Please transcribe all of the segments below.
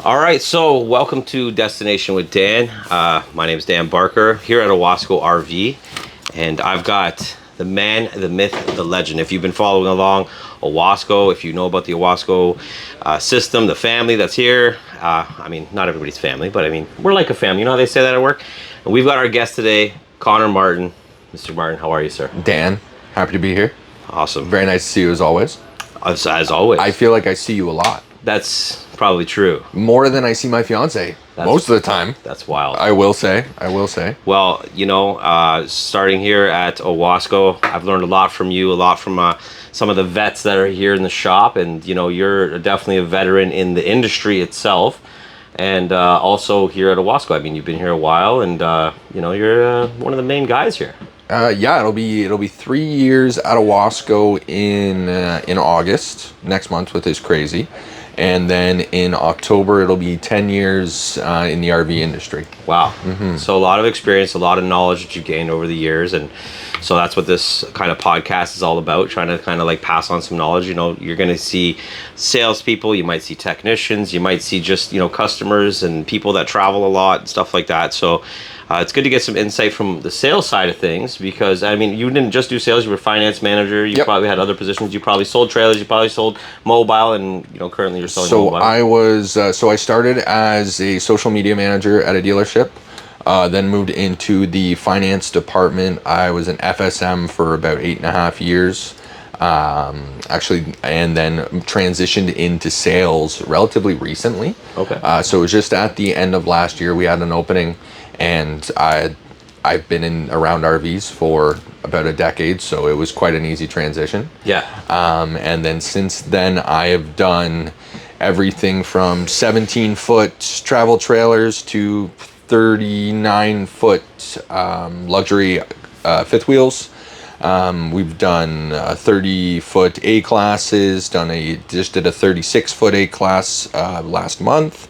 All right, so welcome to Destination with Dan. My name is Dan Barker here at Owasco RV, and I've got the man, the myth, the legend. If you've been following along Owasco, if you know about the Owasco system, the family that's here, I mean, not everybody's family, but I mean, we're like a family. You know how they say that at work? And we've got our guest today, Connor Marten. Mr. Marten, how are you, sir? Dan, happy to be here. Awesome. Very nice to see you as always. As always. I feel like I see you a lot. That's probably true. More than I see my fiance most of the time. That's wild. I will say. Well, starting here at Owasco, I've learned a lot from you, a lot from some of the vets that are here in the shop. And, you know, you're definitely a veteran in the industry itself. And also here at Owasco. I mean, you've been here a while and, you're one of the main guys here. Yeah, it'll be 3 years at Owasco in August next month, which is crazy. And then in October, it'll be 10 years in the RV industry. Wow. Mm-hmm. So a lot of experience, a lot of knowledge that you gained over the years. And so that's what this kind of podcast is all about, trying to kind of like pass on some knowledge. You know, you're going to see salespeople, you might see technicians, you might see just, customers and people that travel a lot and stuff like that. So it's good to get some insight from the sales side of things because, I mean, you didn't just do sales. You were finance manager. You probably had other positions. You probably sold trailers. You probably sold mobile, and, currently you're selling mobile. I started as a social media manager at a dealership, then moved into the finance department. I was an FSM for about 8.5 years. And then transitioned into sales relatively recently. Okay. So it was just at the end of last year, we had an opening. And I've been around RVs for about a decade, so it was quite an easy transition. Yeah. And then since then, I have done everything from 17-foot travel trailers to 39-foot luxury fifth wheels. We've done 30-foot A classes. Just did a 36-foot A class last month.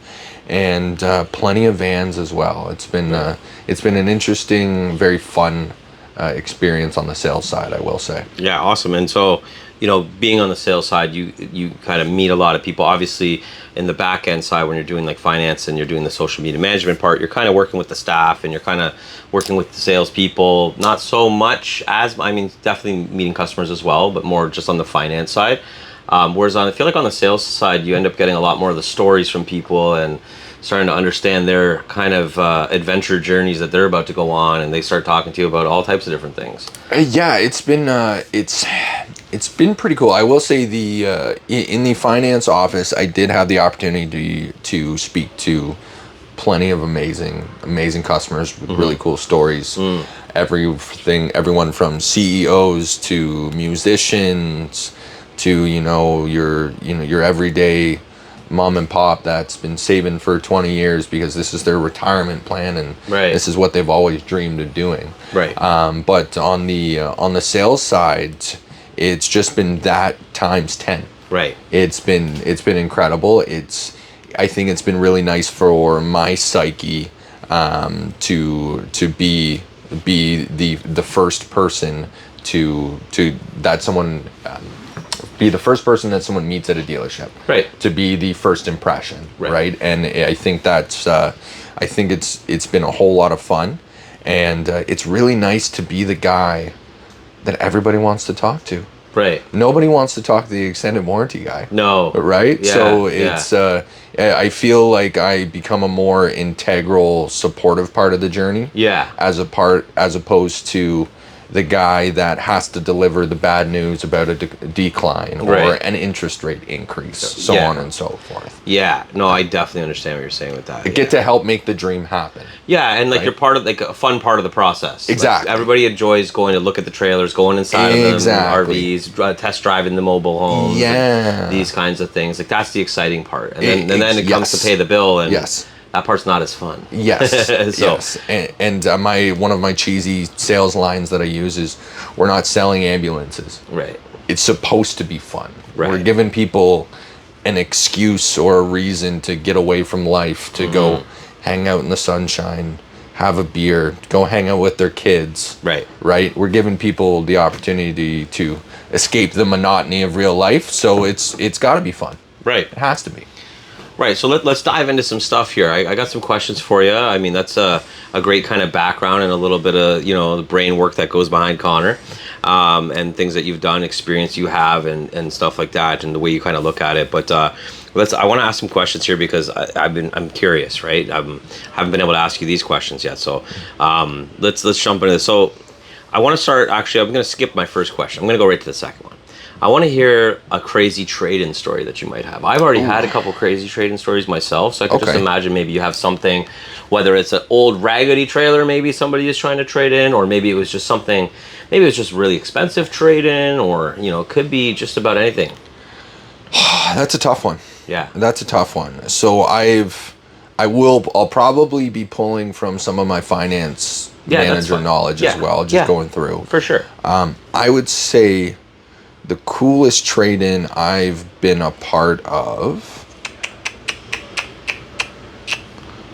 And plenty of vans as well. It's been an interesting, very fun experience on the sales side, I will say. Yeah, awesome. And so, being on the sales side, you kind of meet a lot of people. Obviously, in the back end side, when you're doing like finance and you're doing the social media management part, you're kind of working with the staff and you're kind of working with the salespeople. Not so much definitely meeting customers as well, but more just on the finance side. Whereas I feel like on the sales side, you end up getting a lot more of the stories from people and starting to understand their kind of adventure journeys that they're about to go on, and they start talking to you about all types of different things. Yeah, it's been pretty cool. I will say in the finance office, I did have the opportunity to speak to plenty of amazing customers with really cool stories. Everyone from CEOs to musicians to your everyday mom and pop that's been saving for 20 years because this is their retirement plan and this is what they've always dreamed of doing. Right. But on the sales side, it's just been that times 10. Right. It's been incredible. I think it's been really nice for my psyche to be the first person be the first person that someone meets at a dealership. Right. To be the first impression. Right. And I think it's been a whole lot of fun, and it's really nice to be the guy that everybody wants to talk to. Right. Nobody wants to talk to the extended warranty guy. No. Right? Yeah, so it's I feel like I become a more integral, supportive part of the journey. Yeah. As opposed to the guy that has to deliver the bad news about a decline or an interest rate increase, so on and so forth. Yeah, no, I definitely understand what you're saying with that. Get to help make the dream happen. Yeah, and you're part of a fun part of the process. Exactly. Like, everybody enjoys going to look at the trailers, going inside of them, RVs, test driving the mobile homes. Yeah. These kinds of things. Like, that's the exciting part. And then it comes to pay the bill, and that part's not as fun. Yes. Yes. And one of my cheesy sales lines that I use is, we're not selling ambulances. Right. It's supposed to be fun. Right. We're giving people an excuse or a reason to get away from life, to go hang out in the sunshine, have a beer, go hang out with their kids. Right. Right? We're giving people the opportunity to escape the monotony of real life, so it's got to be fun. Right. It has to be. Right, so let's dive into some stuff here. I got some questions for you. I mean, that's a great kind of background and a little bit of, the brain work that goes behind Connor, and things that you've done, experience you have, and stuff like that, and the way you kind of look at it. But I want to ask some questions here because I'm curious, right? I haven't been able to ask you these questions yet. So let's jump into this. So I want to start, actually, I'm going to skip my first question. I'm going to go right to the second one. I want to hear a crazy trade-in story that you might have. I've already had a couple crazy trade-in stories myself, so I could just imagine maybe you have something, whether it's an old raggedy trailer maybe somebody is trying to trade in, or maybe it was just something, maybe it was just really expensive trade-in, or, it could be just about anything. That's a tough one. Yeah. That's a tough one. So I'll probably be pulling from some of my finance manager knowledge as well, just going through. For sure. I would say the coolest trade-in I've been a part of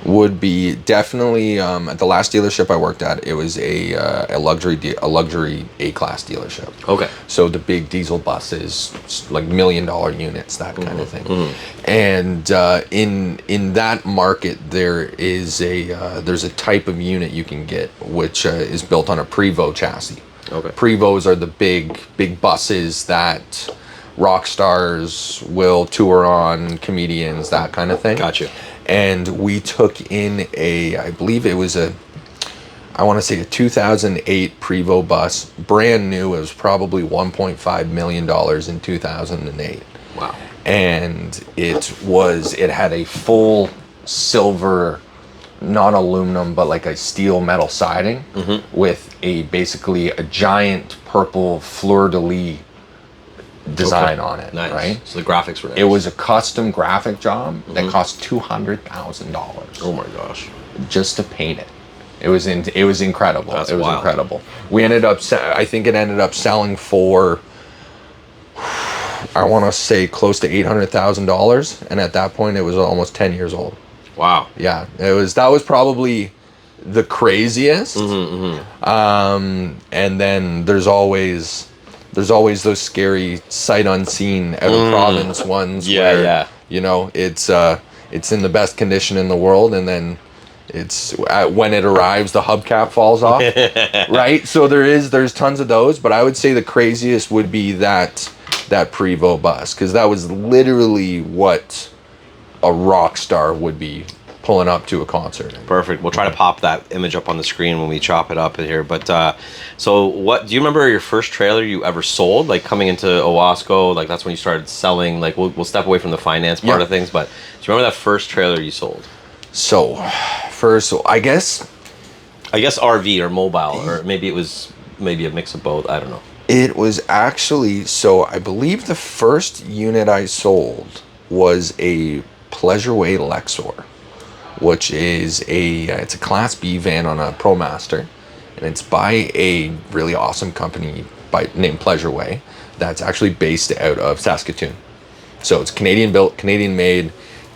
would be definitely at the last dealership I worked at. It was a luxury A-class dealership. Okay. So the big diesel buses, like $1 million units, that kind of thing. And in that market, there's a type of unit you can get which is built on a Prevost chassis. Okay. Prevos are the big buses that rock stars will tour on, comedians, that kind of thing. Gotcha. And we took in I believe it was I want to say a 2008 Prevost bus, brand new. It was probably $1.5 million in 2008. Wow. And it had a full silver, not aluminum, but like a steel metal siding with basically a giant purple fleur-de-lis design on it. Nice. Right? So the graphics were nice. It was a custom graphic job that cost $200,000. Oh my gosh. Just to paint it. It was incredible. That's it was wild. incredible. We I think it ended up selling for, I want to say, close to $800,000, and at that point it was almost 10 years old. Wow. Yeah, that was probably the craziest. And then there's always those scary sight unseen out of province ones where it's in the best condition in the world, and then it's when it arrives the hubcap falls off. Right? So there's tons of those, but I would say the craziest would be that Prevost bus, because that was literally what a rock star would be pulling up to a concert. Perfect. We'll try to pop that image up on the screen when we chop it up in here. But so what do you remember your first trailer you ever sold, like coming into Owasco? Like that's when you started selling. Like we'll step away from the finance part of things, but do you remember that first trailer you sold? So I guess RV or mobile, or maybe it was a mix of both. I don't know. It was actually, so I believe the first unit I sold was a Pleasureway Lexor, which is it's a Class B van on a ProMaster, and it's by a really awesome company named Pleasureway that's actually based out of Saskatoon. So it's Canadian built, Canadian made.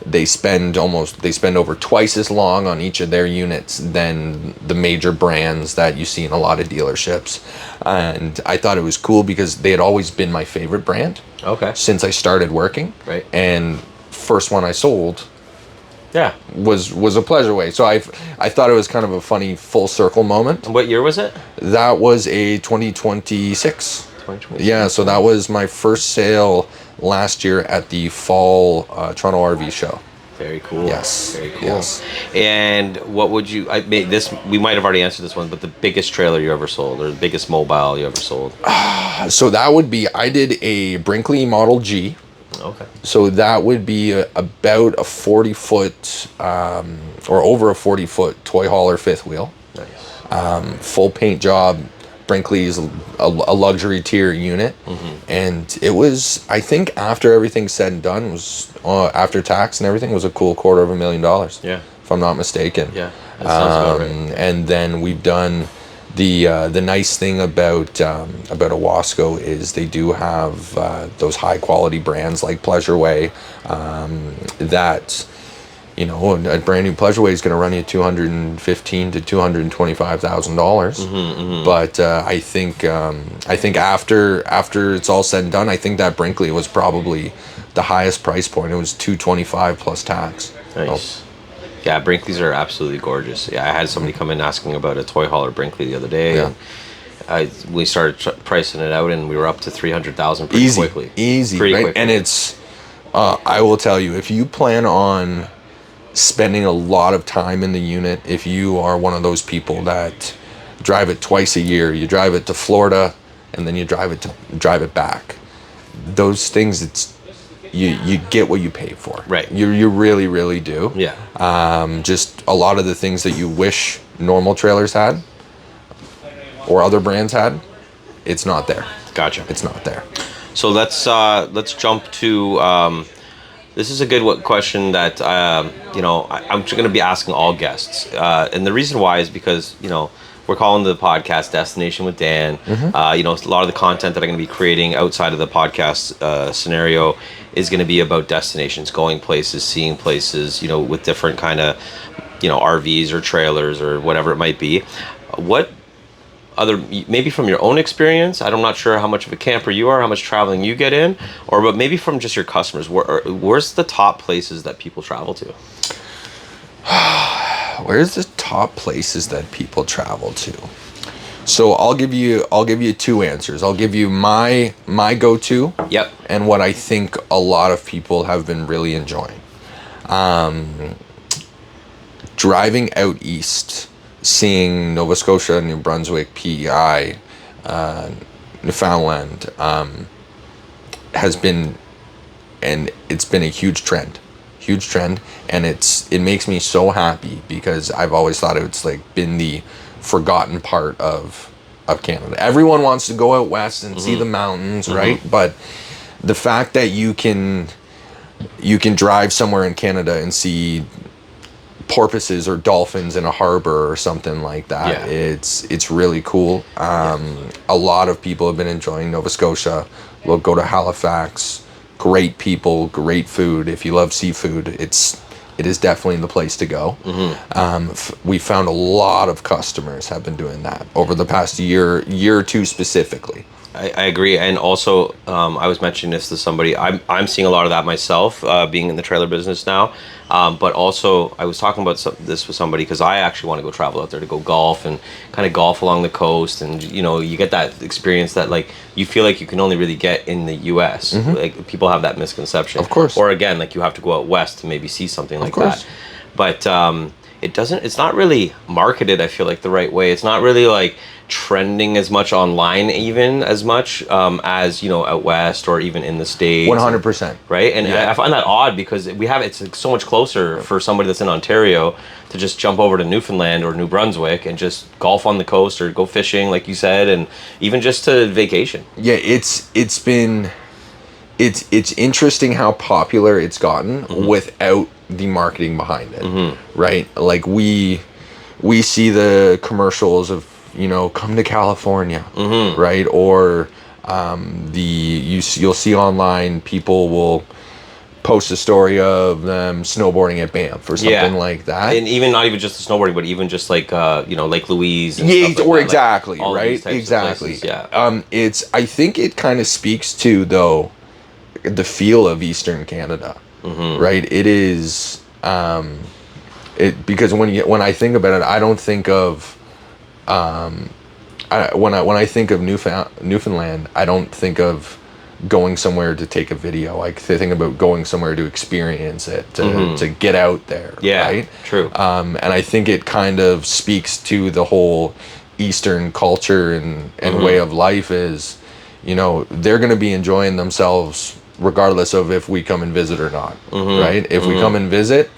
They spend over twice as long on each of their units than the major brands that you see in a lot of dealerships. And I thought it was cool because they had always been my favorite brand. Okay. Since I started working. Right. And first one I sold was a Pleasureway. So I thought it was kind of a funny full circle moment. And what year was it? That was a 2026. 2026. Yeah, so that was my first sale last year at the fall Toronto RV show. Very cool. Yes. Very cool. Yes. And what would you? We might have already answered this one, but the biggest trailer you ever sold, or the biggest mobile you ever sold? So that would be, I did a Brinkley Model G. Okay. So that would be about a 40-foot or over a 40-foot toy hauler fifth wheel. Nice. Full paint job. Brinkley's a luxury tier unit, and it was, I think, after everything's said and done, was after tax and everything, was a cool $250,000. Yeah, if I'm not mistaken. Yeah, that sounds about right. And then we've done the nice thing about Owasco is they do have those high quality brands like Pleasureway that. You know, a brand new Pleasureway is going to run you $215,000 to $225,000. But I think after it's all said and done, I think that Brinkley was probably the highest price point, it was $225 plus tax. Nice. So, Yeah, Brinkley's are absolutely gorgeous. Yeah, I had somebody come in asking about a toy hauler Brinkley the other day, yeah. and we started pricing it out, and we were up to 300,000 pretty Easy, quickly. easy, Pretty right? quickly. And it's, I will tell you, if you plan on spending a lot of time in the unit, if you are one of those people that drive it twice a year, you drive it to Florida, and then you drive it back. Those things, it's you get what you pay for. Right. You really, really do. Yeah. Just a lot of the things that you wish normal trailers had or other brands had, it's not there. Gotcha. It's not there. So let's jump to this is a good question that I'm going to be asking all guests, and the reason why is because we're calling the podcast Destination with Dan. A lot of the content that I'm going to be creating outside of the podcast scenario is going to be about destinations, going places, seeing places, with different kind of, RVs or trailers or whatever it might be. What other, maybe from your own experience, I'm not sure how much of a camper you are, how much traveling you get in, but maybe from just your customers, where's the top places that people travel to? Where's the top places that people travel to? So I'll give you two answers. I'll give you my go-to. Yep. And what I think a lot of people have been really enjoying. Driving out east, seeing Nova Scotia, New Brunswick, PEI, Newfoundland, has been, and it's been a huge trend, and it makes me so happy because I've always thought it's like been the forgotten part of Canada. Everyone wants to go out west and see the mountains, right? But the fact that you can drive somewhere in Canada and see porpoises or dolphins in a harbor or something like that, it's really cool. A lot of people have been enjoying Nova Scotia. We'll go to Halifax. Great people, great food. If you love seafood, it is definitely the place to go. We found a lot of customers have been doing that over the past year or two specifically. I agree, and also I was mentioning this to somebody. I'm seeing a lot of that myself, being in the trailer business now. But also, I was talking about this with somebody because I actually want to go travel out there to go golf and kind of golf along the coast, and you get that experience that like you feel like you can only really get in the U.S. Like people have that misconception, of course. Or again, like you have to go out west to maybe see something like that. But it's not really marketed, I feel like, the right way. It's not really like trending as much online, even as much as out west or even in the States. 100%. Right? And I find that odd because it's like so much closer for somebody that's in Ontario to just jump over to Newfoundland or New Brunswick and just golf on the coast or go fishing, like you said, and even just to vacation. Yeah, it's interesting how popular it's gotten without the marketing behind it, right? Like we see the commercials of come to California, right? Or you'll see online people will post a story of them snowboarding at Banff or something like that, and even not even just the snowboarding, but even just like Lake Louise, and yeah, stuff like or that. exactly, like right? Exactly. Places, I think it kind of speaks to though the feel of Eastern Canada, right? It is because when I think about it, I don't think of when I think of Newfoundland, I don't think of going somewhere to take a video. I think about going somewhere to experience it, to get out there. Yeah, right? True. And I think it kind of speaks to the whole Eastern culture and way of life is, they're going to be enjoying themselves regardless of if we come and visit or not, right? If we come and visit,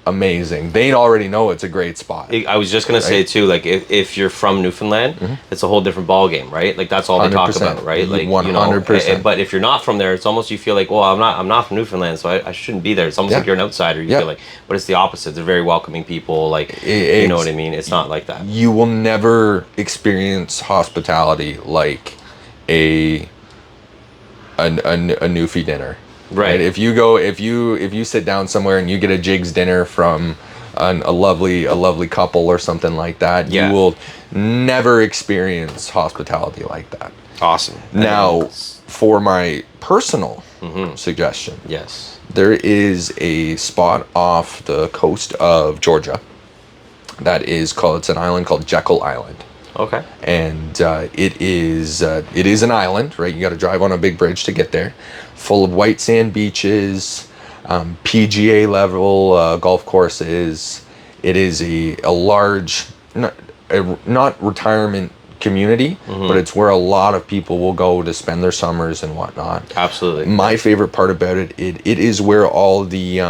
amazing. They already know it's a great spot. I was just gonna say too, like if you're from Newfoundland, it's a whole different ball game, right? Like that's all they talk about, right? Like 100%. But if you're not from there, it's almost you feel like, well, I'm not from Newfoundland, so I shouldn't be there. It's almost like you're an outsider. You feel like, but it's the opposite. They're very welcoming people. Like you know what I mean? It's not like that. You will never experience hospitality like a Newfie dinner. Right. If you sit down somewhere and you get a Jigs dinner from a lovely couple or something like that, you will never experience hospitality like that. Awesome. Now, for my personal suggestion, Yes. there is a spot off the coast of Georgia that is called, it's an island called Jekyll Island. Okay. And it is an island, right? You got to drive on a big bridge to get there, full of white sand beaches, PGA level golf courses. It is a large, not retirement community, but it's where a lot of people will go to spend their summers and whatnot. Absolutely. My favorite part about it, it is where all the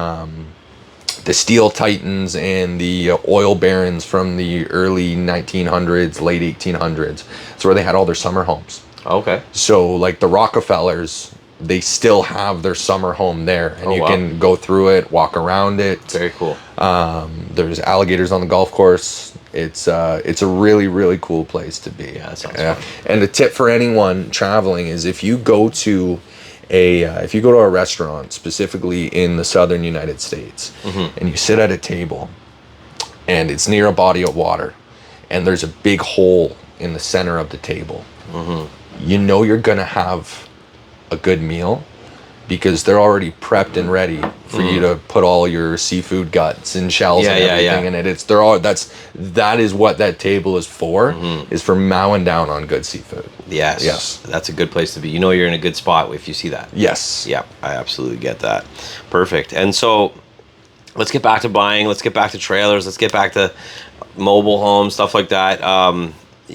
steel titans and the oil barons from the early 1900s, late 1800s. It's where they had all their summer homes. Okay. So like the Rockefellers, they still have their summer home there, and you can go through it, walk around it. Very cool. There's alligators on the golf course. It's a really, really cool place to be. Yeah, that sounds fun. And a tip for anyone traveling is if you go to a restaurant, specifically in the southern United States, and you sit at a table and it's near a body of water and there's a big hole in the center of the table, you know you're gonna have a good meal because they're already prepped and ready for you to put all your seafood guts and shells and everything in it. That is what that table is for, is for mowing down on good seafood. Yes. That's a good place to be. You know you're in a good spot if you see that. Yes. Yeah, I absolutely get that. Perfect. And so let's get back to buying. Let's get back to trailers. Let's get back to mobile homes, stuff like that,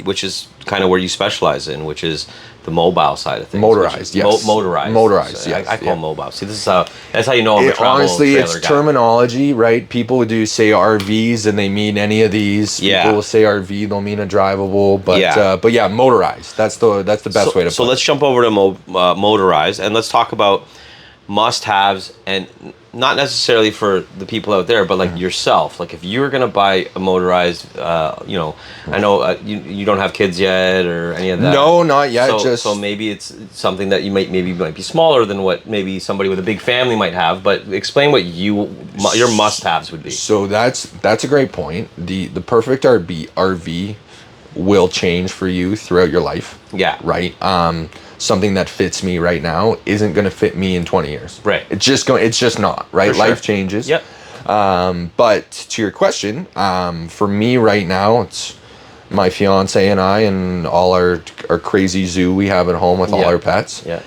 which is kind of where you specialize in, which is the mobile side of things. Motorized, yes. Motorized, so yes. I call mobile. See, this is that's how you know I'm a travel honestly, trailer it's guy. terminology, right? People do say RVs and they mean any of these. Yeah. People will say RV, they'll mean a drivable, but yeah, motorized. That's the best way to put it. So let's jump over to motorized, and let's talk about must-haves, and not necessarily for the people out there, but like yourself. Like if you were gonna buy a motorized, I know you don't have kids yet or any of that. No, not yet. So maybe it's something that you might be smaller than what maybe somebody with a big family might have. But explain what your must-haves would be. So that's a great point. The perfect RV will change for you throughout your life. Yeah. Right. Something that fits me right now isn't going to fit me in 20 years. Right. It's just not, right? For sure. Life changes. Yep. But to your question, for me right now, it's my fiance and I and all our crazy zoo we have at home with all our pets. Yeah.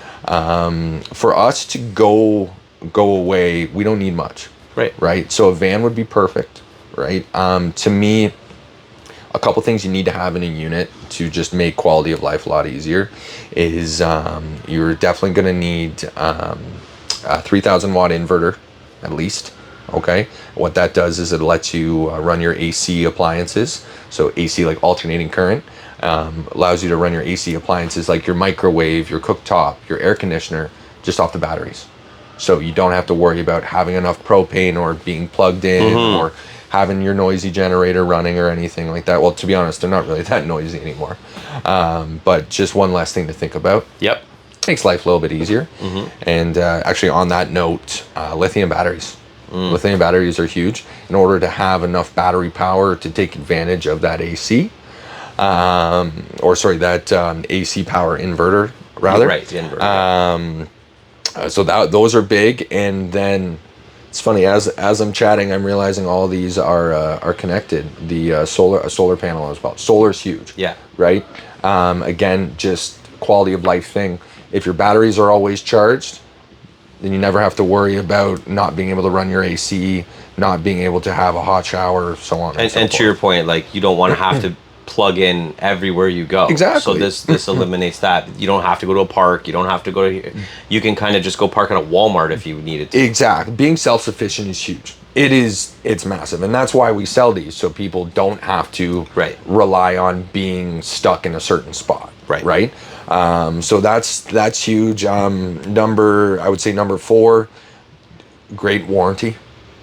For us to go away, we don't need much. Right. Right. So a van would be perfect. Right. To me, a couple things you need to have in a unit to just make quality of life a lot easier is you're definitely going to need a 3,000 watt inverter at least. Okay, what that does is it lets you run your AC appliances. So AC, like alternating current, allows you to run your AC appliances like your microwave, your cooktop, your air conditioner, just off the batteries. So you don't have to worry about having enough propane or being plugged in or having your noisy generator running or anything like that. Well, to be honest, they're not really that noisy anymore. But just one less thing to think about. Yep. Makes life a little bit easier. And actually on that note, lithium batteries. Lithium batteries are huge. In order to have enough battery power to take advantage of that AC, AC power inverter, rather. Right, the inverter. So those are big. And then it's funny, as I'm chatting, I'm realizing all these are connected. The solar panel as well. Solar's huge. Yeah. Right. Again, just quality of life thing. If your batteries are always charged, then you never have to worry about not being able to run your AC, not being able to have a hot shower, so on and so forth. And to your point, like you don't want to have to plug in everywhere you go. Exactly. So this eliminates that. You don't have to go to a park. You don't have to go to. You can kind of just go park at a Walmart if you needed to. Exactly. Being self-sufficient is huge. It's massive, and that's why we sell these, so people don't have to rely on being stuck in a certain spot. Right. So that's huge. I would say number 4, great warranty.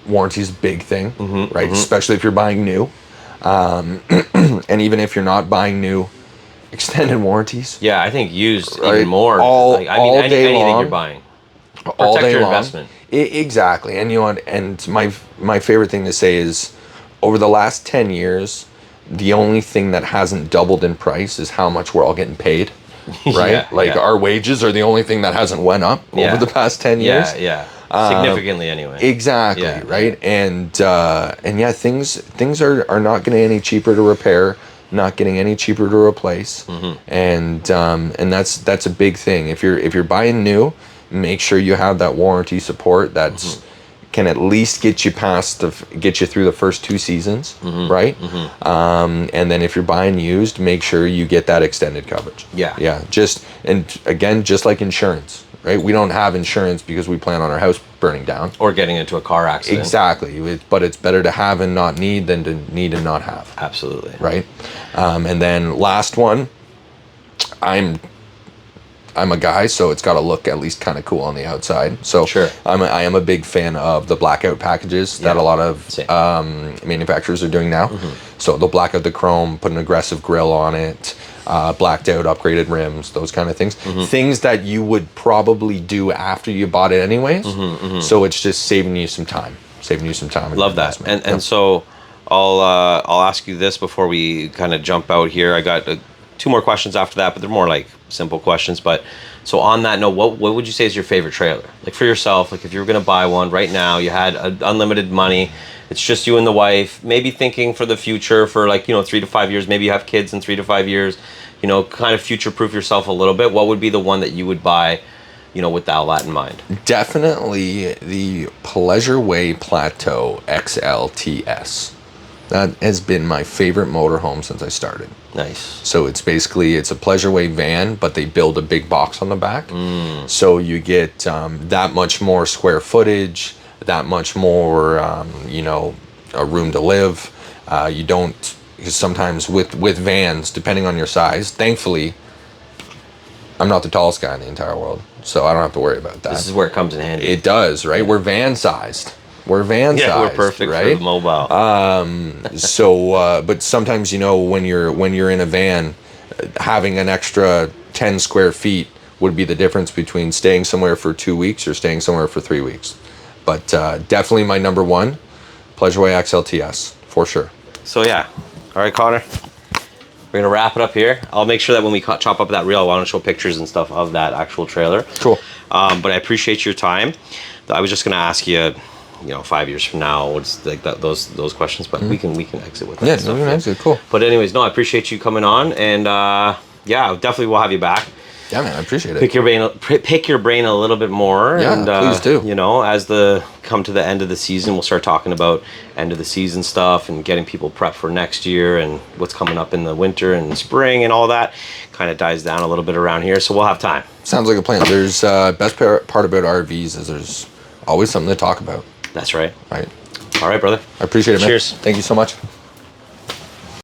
Warranty's a big thing, right? Especially if you're buying new. And even if you're not buying new, extended warranties. Yeah, I think used right? even more. Anything you're buying. Protect your investment. Exactly. And my favorite thing to say is over the last 10 years, the only thing that hasn't doubled in price is how much we're all getting paid. right? Yeah, Like yeah. our wages are the only thing that hasn't went up Yeah. over the past 10 years. Yeah, yeah. Significantly anyway. Exactly, Yeah, right? And yeah, things are not getting any cheaper to repair, not getting any cheaper to replace. And that's a big thing. If you're buying new, make sure you have that warranty support that's can at least get you get you through the first 2 seasons, right? And then if you're buying used, make sure you get that extended coverage. Yeah. And again, just like insurance, right? We don't have insurance because we plan on our house burning down Or getting into a car accident. Exactly. But it's better to have and not need than to need and not have. Absolutely. Right. And then last one, I'm a guy, so it's got to look at least kind of cool on the outside. So Sure. I am a big fan of the blackout packages that a lot of manufacturers are doing now. So they'll black out the chrome, put an aggressive grille on it, blacked out, upgraded rims, those kind of things. Things that you would probably do after you bought it anyways. So it's just saving you some time. Love that. And so I'll ask you this before we kind of jump out here. I got 2 more questions after that, but they're more like simple questions. But so on that note, what would you say is your favorite trailer? Like for yourself, like if you were going to buy one right now, you had unlimited money, it's just you and the wife, maybe thinking for the future for like, 3 to 5 years, maybe you have kids in 3 to 5 years, kind of future proof yourself a little bit. What would be the one that you would buy, with all that in mind? Definitely the Pleasureway Plateau XLTS. That has been my favorite motorhome since I started. Nice. So it's a Pleasureway van, but they build a big box on the back. So you get that much more square footage, that much more, a room to live. You don't, because sometimes with vans, depending on your size, thankfully, I'm not the tallest guy in the entire world, so I don't have to worry about that. This is where it comes in handy. It does, right? We're van sized. We're perfect right? for the mobile. But sometimes, when you're in a van, having an extra 10 square feet would be the difference between staying somewhere for 2 weeks or staying somewhere for 3 weeks. But definitely my number one, Pleasureway XLTS, for sure. So yeah. All right, Connor. We're going to wrap it up here. I'll make sure that when we chop up that reel, I want to show pictures and stuff of that actual trailer. Cool. But I appreciate your time. I was just going to ask you, 5 years from now, what's like those questions, but we can exit with that. Yeah, stuff. we can exit. Cool. But anyways, no, I appreciate you coming on, and definitely we'll have you back. Yeah, man, I appreciate it. Pick your brain a little bit more. Yeah, and, please do. As come to the end of the season, we'll start talking about end of the season stuff and getting people prepped for next year and what's coming up in the winter and the spring and all that. Kind of dies down a little bit around here, so we'll have time. Sounds like a plan. There's best part about RVs is there's always something to talk about. That's right. Right. All right, brother. I appreciate it, man. Cheers. Thank you so much.